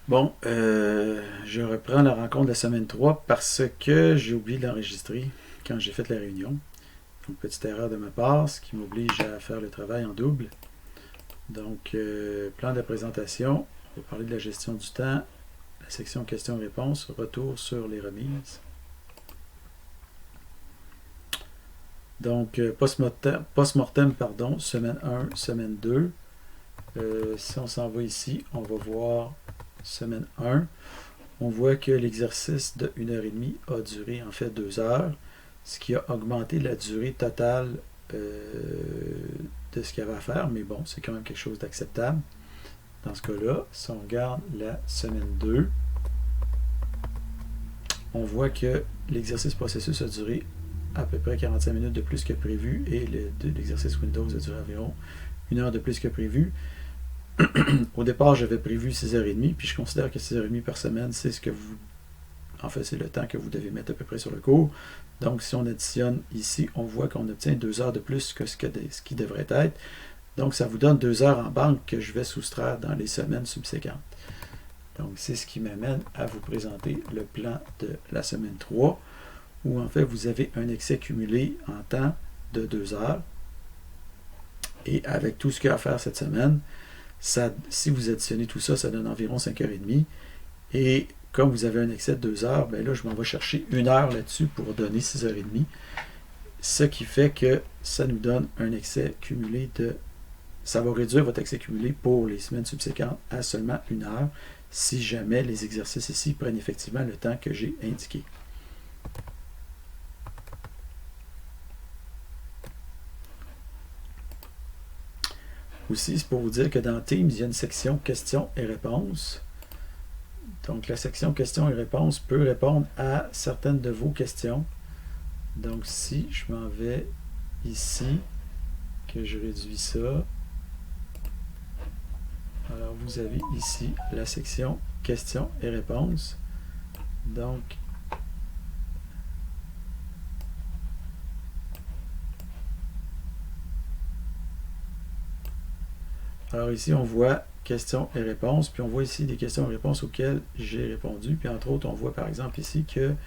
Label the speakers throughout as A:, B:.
A: Bon, je reprends la rencontre de la semaine 3 parce que j'ai oublié de l'enregistrer quand j'ai fait la réunion. Donc, petite erreur de ma part, ce qui m'oblige à faire le travail en double. Donc, plan de présentation, on va parler de la gestion du temps, la section questions-réponses, retour sur les remises. Donc, post-mortem, semaine 1, semaine 2. Si on s'en va ici, on va voir semaine 1. On voit que l'exercice de 1h30 a duré en fait 2 heures, ce qui a augmenté la durée totale de ce qu'il y avait à faire, mais bon, c'est quand même quelque chose d'acceptable. Dans ce cas-là, si on regarde la semaine 2, on voit que l'exercice processus a duré à peu près 45 minutes de plus que prévu et l'exercice Windows a duré environ 1 heure de plus que prévu. Au départ, j'avais prévu 6h30, puis je considère que 6h30 par semaine, c'est ce que vous... En fait, c'est le temps que vous devez mettre à peu près sur le cours. Donc, si on additionne ici, on voit qu'on obtient 2 heures de plus que ce qui devrait être. Donc, ça vous donne 2 heures en banque que je vais soustraire dans les semaines subséquentes. Donc, c'est ce qui m'amène à vous présenter le plan de la semaine 3, où en fait, vous avez un excès cumulé en temps de 2 heures. Et avec tout ce qu'il y a à faire cette semaine, si vous additionnez tout ça, ça donne environ 5h30. Et comme vous avez un excès de 2 heures, ben là, je m'en vais chercher 1 heure là-dessus pour donner 6h30. Ce qui fait que ça nous donne un excès cumulé de... Ça va réduire votre excès cumulé pour les semaines subséquentes à seulement 1 heure, si jamais les exercices ici prennent effectivement le temps que j'ai indiqué. Aussi, c'est pour vous dire que dans Teams, il y a une section questions et réponses. Donc, la section questions et réponses peut répondre à certaines de vos questions. Donc, si je m'en vais ici, que je réduis ça, alors vous avez ici la section questions et réponses. Donc, alors ici, on voit questions et réponses, puis on voit ici des questions et réponses auxquelles j'ai répondu. Puis entre autres, on voit par exemple ici qu'il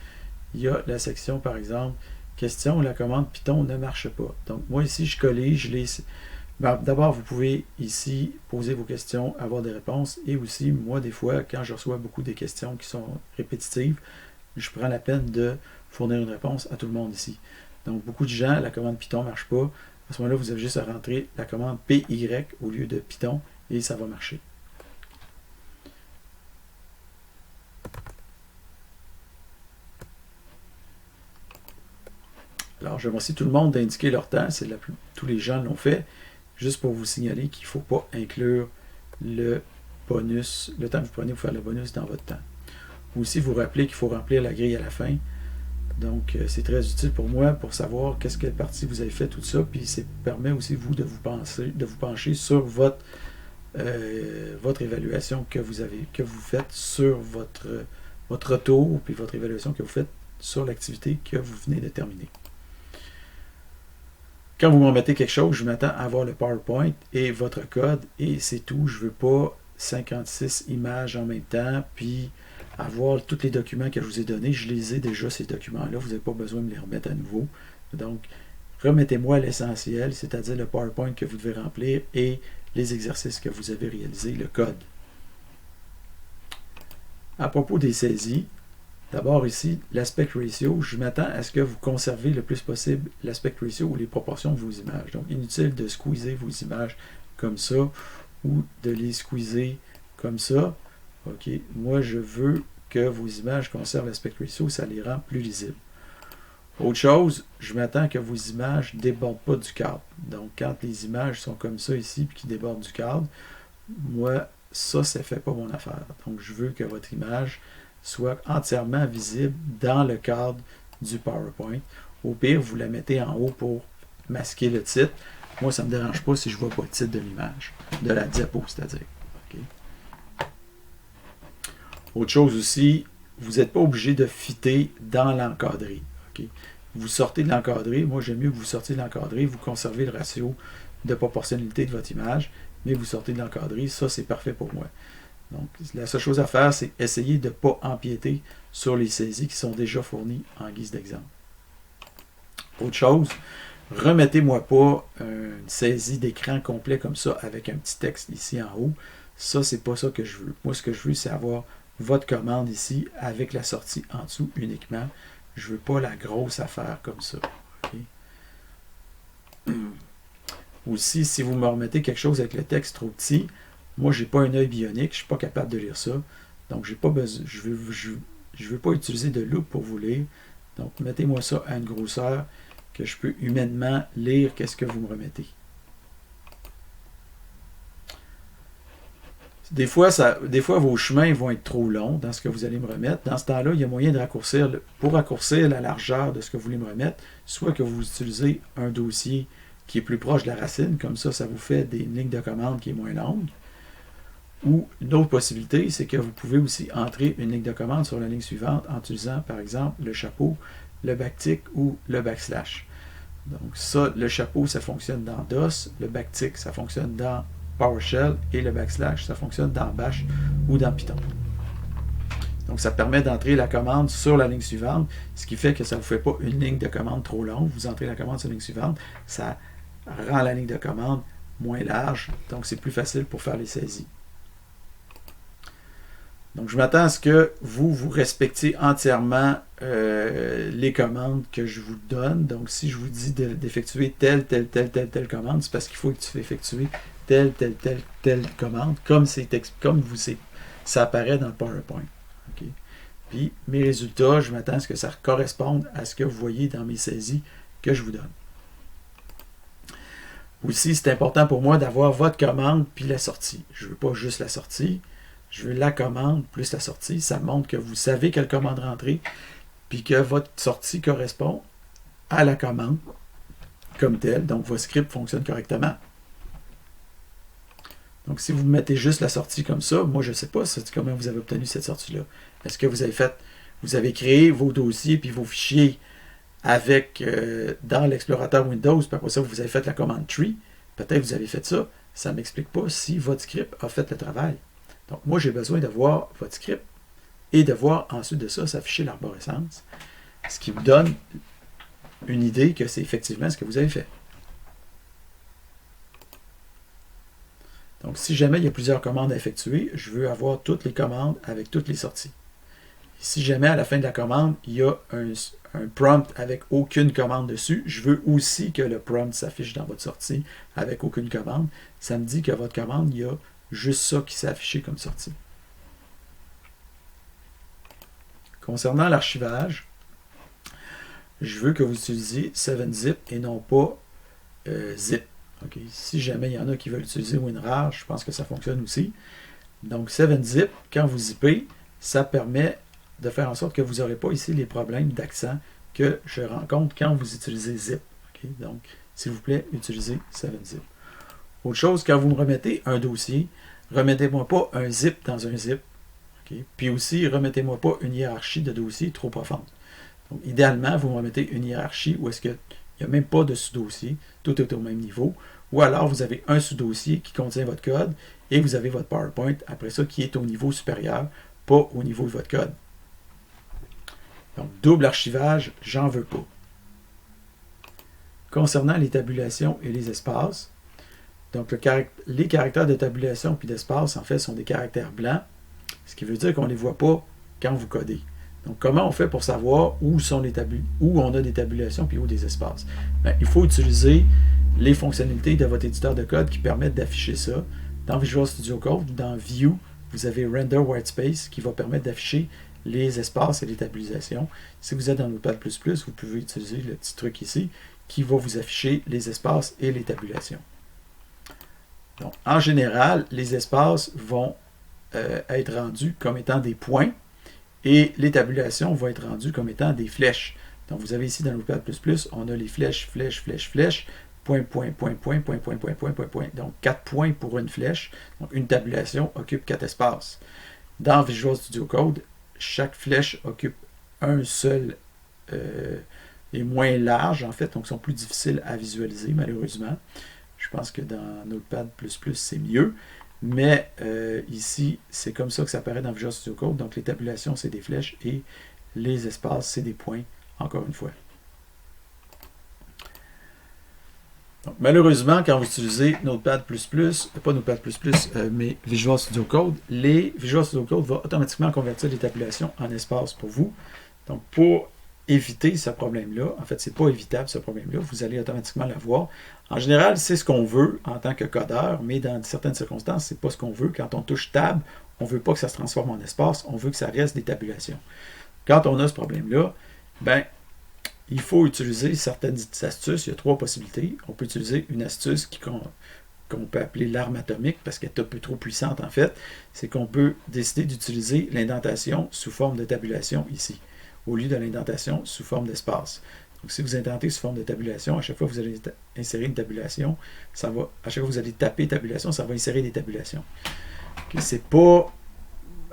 A: y a la section, par exemple, question, la commande Python ne marche pas. Donc moi ici, je collige les... D'abord, vous pouvez ici poser vos questions, avoir des réponses, et aussi, moi, des fois, quand je reçois beaucoup des questions qui sont répétitives, je prends la peine de fournir une réponse à tout le monde ici. Donc, beaucoup de gens, la commande Python ne marche pas. À ce moment-là, vous avez juste à rentrer la commande PY au lieu de Python, et ça va marcher. Alors, je remercie tout le monde d'indiquer leur temps. Tous les gens l'ont fait. Juste pour vous signaler qu'il ne faut pas inclure le bonus, le temps que vous prenez pour faire le bonus dans votre temps. Aussi, vous rappelez qu'il faut remplir la grille à la fin. Donc, c'est très utile pour moi pour savoir quelle partie vous avez fait, tout ça. Puis, ça permet aussi, vous, de vous pencher sur votre évaluation que vous faites sur votre retour, puis votre évaluation que vous faites sur l'activité que vous venez de terminer. Quand vous me remettez quelque chose, je m'attends à avoir le PowerPoint et votre code, et c'est tout. Je ne veux pas 56 images en même temps, puis avoir tous les documents que je vous ai donnés. Je les ai déjà, ces documents-là. Vous n'avez pas besoin de me les remettre à nouveau. Donc, remettez-moi l'essentiel, c'est-à-dire le PowerPoint que vous devez remplir et les exercices que vous avez réalisés, le code. À propos des saisies, d'abord ici, l'aspect ratio, je m'attends à ce que vous conservez le plus possible l'aspect ratio ou les proportions de vos images. Donc, inutile de squeezer vos images comme ça ou de les squeezer comme ça. OK, moi je veux que vos images conservent l'aspect ratio, ça les rend plus lisibles. Autre chose, je m'attends que vos images ne débordent pas du cadre. Donc, quand les images sont comme ça ici et qui débordent du cadre, moi, ça ne fait pas mon affaire. Donc, je veux que votre image soit entièrement visible dans le cadre du PowerPoint. Au pire, vous la mettez en haut pour masquer le titre. Moi, ça ne me dérange pas si je ne vois pas le titre de l'image, de la diapo, c'est-à-dire. Okay. Autre chose aussi, vous n'êtes pas obligé de fitter dans l'encadré. Okay. Vous sortez de l'encadré. Moi, j'aime mieux que vous sortiez de l'encadré. Vous conservez le ratio de proportionnalité de votre image, mais vous sortez de l'encadré. Ça, c'est parfait pour moi. Donc, la seule chose à faire, c'est essayer de ne pas empiéter sur les saisies qui sont déjà fournies en guise d'exemple. Autre chose, remettez-moi pas une saisie d'écran complet comme ça avec un petit texte ici en haut. Ça, c'est pas ça que je veux. Moi, ce que je veux, c'est avoir votre commande ici avec la sortie en dessous uniquement. Je veux pas la grosse affaire comme ça. Okay? Aussi, si vous me remettez quelque chose avec le texte trop petit, moi, j'ai pas un œil bionique, je suis pas capable de lire ça. Donc, j'ai pas besoin, je veux pas utiliser de loupe pour vous lire. Donc, mettez-moi ça à une grosseur que je peux humainement lire qu'est-ce que vous me remettez. Des fois, vos chemins vont être trop longs dans ce que vous allez me remettre. Dans ce temps-là, il y a moyen de raccourcir, pour raccourcir la largeur de ce que vous voulez me remettre, soit que vous utilisez un dossier qui est plus proche de la racine, comme ça, ça vous fait des lignes de commande qui est moins longue. Ou une autre possibilité, c'est que vous pouvez aussi entrer une ligne de commande sur la ligne suivante en utilisant, par exemple, le chapeau, le backtick ou le backslash. Donc ça, le chapeau, ça fonctionne dans DOS, le backtick, ça fonctionne dans PowerShell, et le backslash, ça fonctionne dans Bash ou dans Python. Donc ça permet d'entrer la commande sur la ligne suivante, ce qui fait que ça ne vous fait pas une ligne de commande trop longue. Vous entrez la commande sur la ligne suivante, ça rend la ligne de commande moins large, donc c'est plus facile pour faire les saisies. Donc, je m'attends à ce que vous respectiez entièrement les commandes que je vous donne. Donc, si je vous dis d'effectuer telle commande, c'est parce qu'il faut que tu effectuer telle commande, comme ça apparaît dans le PowerPoint. Okay? Puis, mes résultats, je m'attends à ce que ça corresponde à ce que vous voyez dans mes saisies que je vous donne. Aussi, c'est important pour moi d'avoir votre commande puis la sortie. Je ne veux pas juste la sortie. Je veux la commande plus la sortie. Ça montre que vous savez quelle commande rentrer, puis que votre sortie correspond à la commande comme telle. Donc, votre script fonctionne correctement. Donc, si vous mettez juste la sortie comme ça, moi, je ne sais pas comment vous avez obtenu cette sortie-là. Est-ce que vous avez créé vos dossiers puis vos fichiers dans l'explorateur Windows, puis après ça, vous avez fait la commande tree. Peut-être que vous avez fait ça. Ça ne m'explique pas si votre script a fait le travail. Donc, moi, j'ai besoin de voir votre script et de voir ensuite de ça s'afficher l'arborescence, ce qui vous donne une idée que c'est effectivement ce que vous avez fait. Donc, si jamais il y a plusieurs commandes à effectuer, je veux avoir toutes les commandes avec toutes les sorties. Et si jamais à la fin de la commande, il y a un prompt avec aucune commande dessus, je veux aussi que le prompt s'affiche dans votre sortie avec aucune commande. Ça me dit que votre commande, il y a juste ça qui s'est affiché comme sortie. Concernant l'archivage, je veux que vous utilisiez 7-zip et non pas zip. Okay. Si jamais il y en a qui veulent utiliser WinRAR, je pense que ça fonctionne aussi. Donc 7-zip, quand vous zippez, ça permet de faire en sorte que vous n'aurez pas ici les problèmes d'accent que je rencontre quand vous utilisez zip. Okay. Donc, s'il vous plaît, utilisez 7-zip. Autre chose, quand vous me remettez un dossier, remettez-moi pas un zip dans un zip. Okay? Puis aussi, remettez-moi pas une hiérarchie de dossiers trop profonde. Donc, idéalement, vous me remettez une hiérarchie où est-ce qu'il n'y a même pas de sous-dossier, tout est au même niveau. Ou alors, vous avez un sous-dossier qui contient votre code et vous avez votre PowerPoint, après ça, qui est au niveau supérieur, pas au niveau de votre code. Donc, double archivage, j'en veux pas. Concernant les tabulations et les espaces, donc les caractères de tabulation puis d'espace, en fait, sont des caractères blancs, ce qui veut dire qu'on ne les voit pas quand vous codez. Donc, comment on fait pour savoir où on a des tabulations puis où des espaces? Bien, il faut utiliser les fonctionnalités de votre éditeur de code qui permettent d'afficher ça. Dans Visual Studio Code, dans View, vous avez Render Whitespace qui va permettre d'afficher les espaces et les tabulations. Si vous êtes dans Notepad++, vous pouvez utiliser le petit truc ici qui va vous afficher les espaces et les tabulations. Donc, en général, les espaces vont être rendus comme étant des points et les tabulations vont être rendues comme étant des flèches. Donc, vous avez ici dans Notepad++, on a les flèches, flèches, flèches, flèches, point, point, point, point, point, point, point, point, point, point. Donc, 4 points pour une flèche. Donc, une tabulation occupe 4 espaces. Dans Visual Studio Code, chaque flèche occupe un seul et moins large, en fait, donc sont plus difficiles à visualiser, malheureusement. Je pense que dans Notepad++, c'est mieux. Mais ici, c'est comme ça que ça apparaît dans Visual Studio Code. Donc les tabulations, c'est des flèches et les espaces, c'est des points, encore une fois. Donc, malheureusement, quand vous utilisez Notepad++, pas Notepad++, mais Visual Studio Code, les Visual Studio Code va automatiquement convertir les tabulations en espace pour vous. Donc, pour éviter ce problème-là, en fait, c'est pas évitable ce problème-là, vous allez automatiquement l'avoir. En général, c'est ce qu'on veut en tant que codeur, mais dans certaines circonstances, c'est pas ce qu'on veut. Quand on touche Tab, on veut pas que ça se transforme en espace, on veut que ça reste des tabulations. Quand on a ce problème-là, ben, il faut utiliser certaines astuces. Il y a 3 possibilités. On peut utiliser une astuce qu'on peut appeler l'arme atomique, parce qu'elle est un peu trop puissante en fait. C'est qu'on peut décider d'utiliser l'indentation sous forme de tabulation ici, au lieu de l'indentation sous forme d'espace. Donc si vous indentez sous forme de tabulation, à chaque fois que vous allez insérer une tabulation, à chaque fois que vous allez taper tabulation, ça va insérer des tabulations. Okay, c'est pas,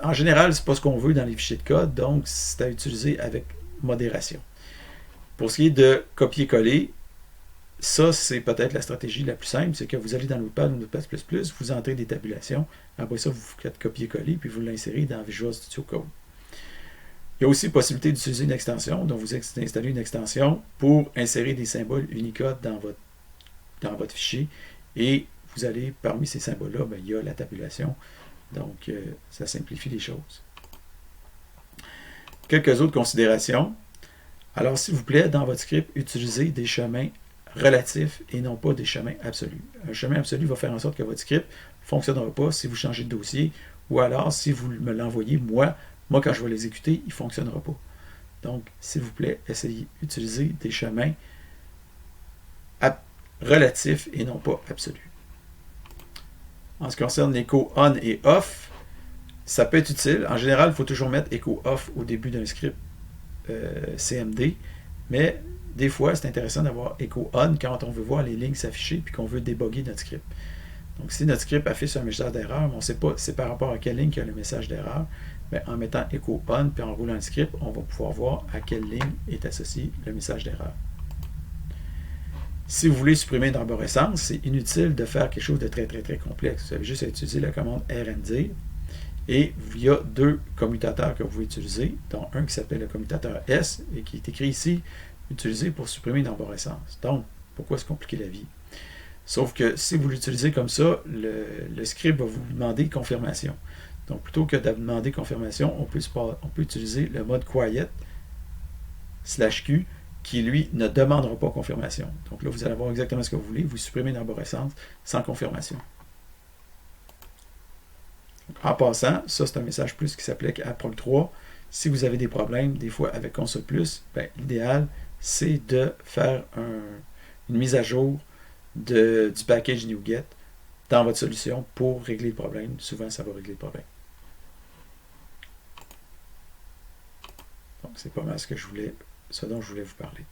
A: en général, c'est pas ce qu'on veut dans les fichiers de code, donc c'est à utiliser avec modération. Pour ce qui est de copier-coller, ça, c'est peut-être la stratégie la plus simple, c'est que vous allez dans Notepad ou Notepad++, vous entrez des tabulations, après ça, vous faites copier-coller, puis vous l'insérez dans Visual Studio Code. Il y a aussi la possibilité d'utiliser une extension, donc vous installez une extension pour insérer des symboles Unicode dans votre fichier, et vous allez, parmi ces symboles-là, ben, il y a la tabulation, donc ça simplifie les choses. Quelques autres considérations. Alors, s'il vous plaît, dans votre script, utilisez des chemins relatifs et non pas des chemins absolus. Un chemin absolu va faire en sorte que votre script ne fonctionnera pas si vous changez de dossier, ou alors si vous me l'envoyez, moi, quand je vais l'exécuter, il ne fonctionnera pas. Donc, s'il vous plaît, essayez d'utiliser des chemins relatifs et non pas absolus. En ce qui concerne l'écho on et off, ça peut être utile. En général, il faut toujours mettre écho off au début d'un script CMD, mais des fois, c'est intéressant d'avoir écho on quand on veut voir les lignes s'afficher et qu'on veut débugger notre script. Donc, si notre script affiche un message d'erreur, on ne sait pas c'est par rapport à quelle ligne qu'il y a le message d'erreur, mais en mettant écho on puis en roulant le script, on va pouvoir voir à quelle ligne est associé le message d'erreur. Si vous voulez supprimer une arborescence, c'est inutile de faire quelque chose de très complexe. Vous avez juste à utiliser la commande rnd. Et il y a 2 commutateurs que vous pouvez utiliser, dont un qui s'appelle le commutateur S et qui est écrit ici, utilisé pour supprimer une arborescence. Donc, pourquoi se compliquer la vie? Sauf que si vous l'utilisez comme ça, le script va vous demander confirmation. Donc, plutôt que de demander confirmation, on peut utiliser le mode quiet /q qui, lui, ne demandera pas confirmation. Donc là, vous allez avoir exactement ce que vous voulez. Vous supprimez une arborescence sans confirmation. En passant, ça c'est un message plus qui s'applique à Prog3. Si vous avez des problèmes, des fois avec Console+, ben, l'idéal, c'est de faire une mise à jour du package NuGet dans votre solution pour régler le problème. Souvent, ça va régler le problème. Donc, c'est pas mal ce dont je voulais vous parler.